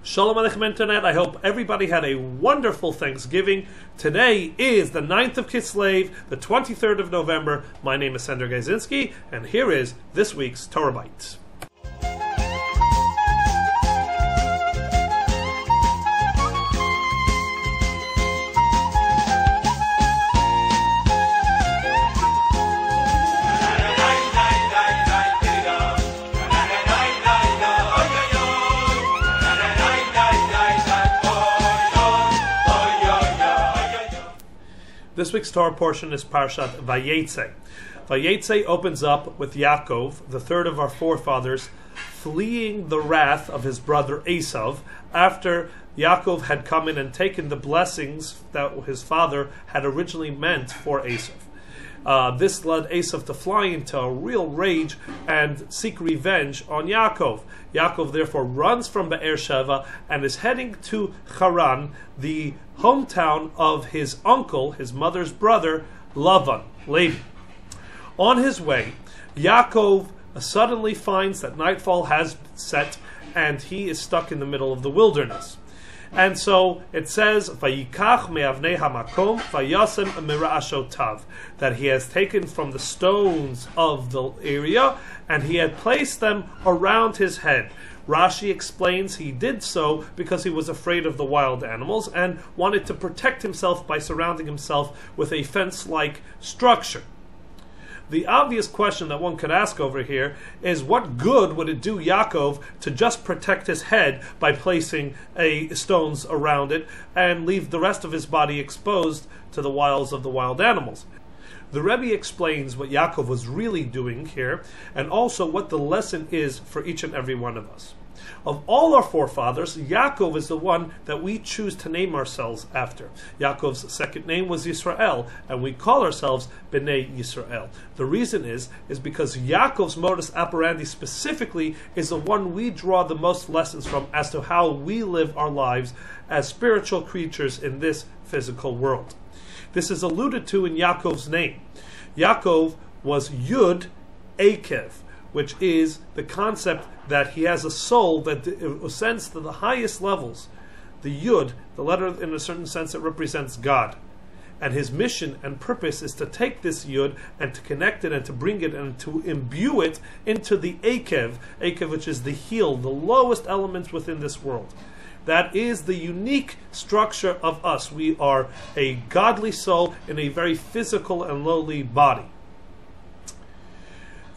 Shalom Aleichem Internet. I hope everybody had a wonderful Thanksgiving. Today is the 9th of Kislev, the 23rd of November. My name is Sender Gajzinski, and here is this week's TorahByte. This week's Torah portion is Parashat Vayetze. Vayetze opens up with Yaakov, the third of our forefathers, fleeing the wrath of his brother Esav after Yaakov had come in and taken the blessings that his father had originally meant for Esav. This led Esav to fly into a real rage and seek revenge on Yaakov. Yaakov therefore runs from Be'er-Sheva and is heading to Haran, the hometown of his uncle, his mother's brother, Lavan. On his way, Yaakov suddenly finds that nightfall has set and he is stuck in the middle of the wilderness. And so it says, "Vayikach me'avnei hamakom vayasem mira'ashotav," that he has taken from the stones of the area and he had placed them around his head. Rashi explains he did so because he was afraid of the wild animals and wanted to protect himself by surrounding himself with a fence-like structure. The obvious question that one could ask over here is, what good would it do Yaakov to just protect his head by placing stones around it and leave the rest of his body exposed to the wiles of the wild animals? The Rebbe explains what Yaakov was really doing here and also what the lesson is for each and every one of us. Of all our forefathers, Yaakov is the one that we choose to name ourselves after. Yaakov's second name was Yisrael, and we call ourselves Bnei Yisrael. The reason is because Yaakov's modus operandi specifically is the one we draw the most lessons from as to how we live our lives as spiritual creatures in this physical world. This is alluded to in Yaakov's name. Yaakov was Yud Akev, which is the concept that he has a soul that ascends to the highest levels. The Yud, the letter in a certain sense, it represents God. And his mission and purpose is to take this Yud and to connect it and to bring it and to imbue it into the Akev, which is the heel, the lowest element within this world. That is the unique structure of us. We are a godly soul in a very physical and lowly body.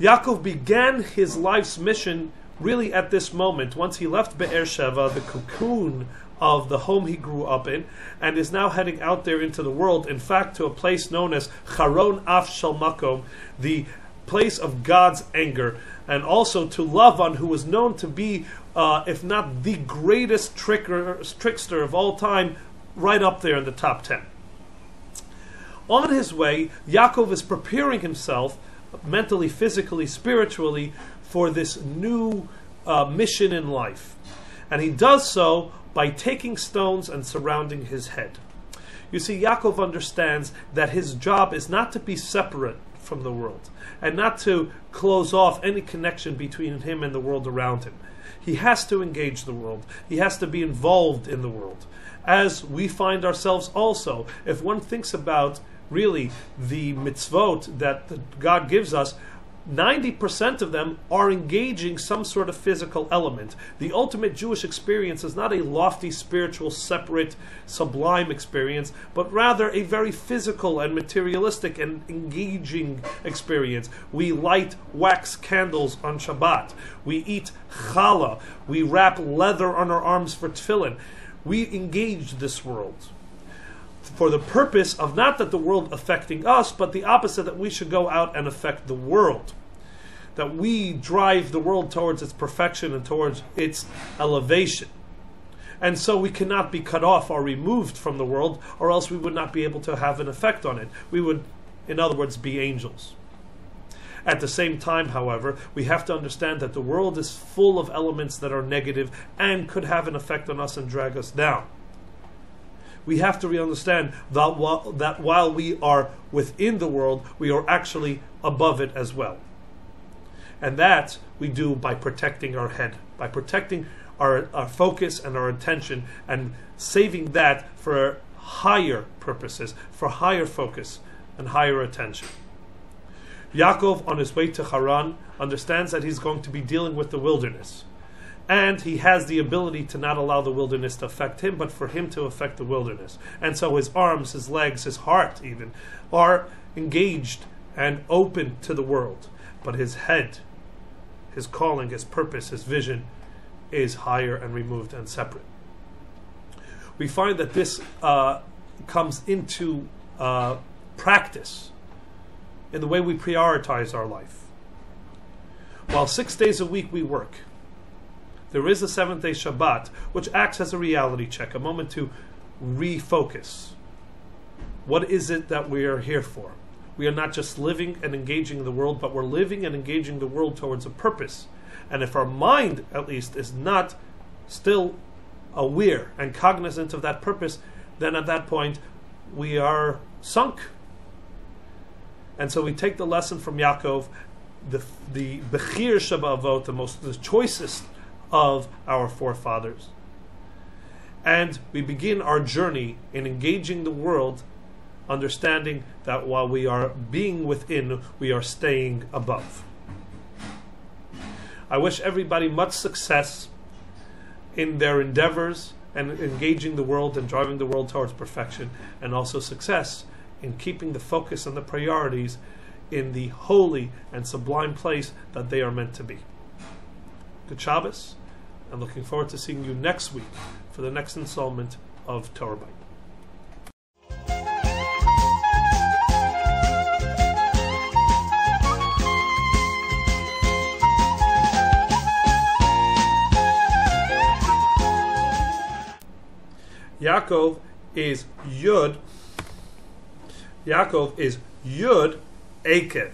Yaakov began his life's mission really at this moment, once he left Be'er-Sheva, the cocoon of the home he grew up in, and is now heading out there into the world, in fact to a place known as Charon Af Shel Makom, the place of God's anger, and also to Lavan, who was known to be, if not the greatest trickster of all time, right up there in the top 10. On his way, Yaakov is preparing himself mentally, physically, spiritually for this new mission in life. And he does so by taking stones and surrounding his head. You see, Yaakov understands that his job is not to be separate from the world and not to close off any connection between him and the world around him. He has to engage the world. He has to be involved in the world. As we find ourselves also, if one thinks about really the mitzvot that God gives us, 90% of them are engaging some sort of physical element. The ultimate Jewish experience is not a lofty, spiritual, separate, sublime experience, but rather a very physical and materialistic and engaging experience. We light wax candles on Shabbat. We eat challah. We wrap leather on our arms for tefillin. We engage this world for the purpose of not that the world affecting us, but the opposite, that we should go out and affect the world. That we drive the world towards its perfection and towards its elevation. And so we cannot be cut off or removed from the world, or else we would not be able to have an effect on it. We would, in other words, be angels. At the same time, however, we have to understand that the world is full of elements that are negative and could have an effect on us and drag us down. We have to understand that while we are within the world, we are actually above it as well. And that we do by protecting our head, by protecting our focus and our attention, and saving that for higher purposes, for higher focus and higher attention. Yaakov, on his way to Haran, understands that he's going to be dealing with the wilderness. And he has the ability to not allow the wilderness to affect him, but for him to affect the wilderness. And so his arms, his legs, his heart even, are engaged and open to the world. But his head, his calling, his purpose, his vision is higher and removed and separate. We find that this comes into practice in the way we prioritize our life. While 6 days a week we work, there is a 7th-day Shabbat, which acts as a reality check, a moment to refocus. What is it that we are here for? We are not just living and engaging in the world, but we're living and engaging the world towards a purpose. And if our mind, at least, is not still aware and cognizant of that purpose, then at that point we are sunk. And so we take the lesson from Yaakov, the Bechir Shabbat, the choicest of our forefathers. And we begin our journey in engaging the world, understanding that while we are being within, we are staying above. I wish everybody much success in their endeavors and engaging the world and driving the world towards perfection, and also success in keeping the focus and the priorities in the holy and sublime place that they are meant to be. Good Shabbos, and looking forward to seeing you next week for the next installment of TorahByte. Yaakov is Yud Akev.